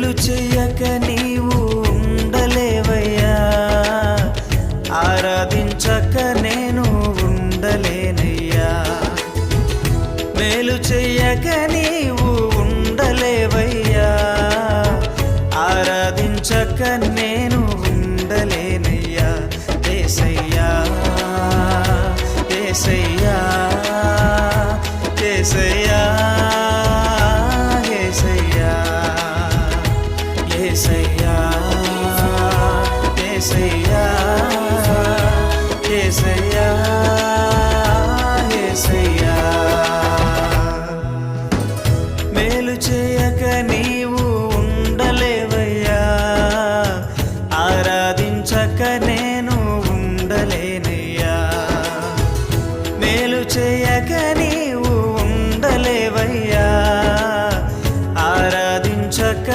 మేలు చెయ్యక నీవు ఉండలేవయ్యా, ఆరాధించక నేను ఉండలేనయ్యా. మేలు చెయ్యక నీవు ఉండలేవయ్యా, ఆరాధించక నేను ఉండలేనయ్యా. యేసయ్యా యేసయ్యా యేసయ్యా యేసయ్యా యేసయ్యా యేసయ్యా యేసయ్యా యేసయ్యా. మేలు చేయక నీవు ఉండలేవయ్యా, ఆరాధించక నేను ఉండలేనయ్యా. మేలు చేయక నీవు ఉండలేవయ్యా, ఆరాధించక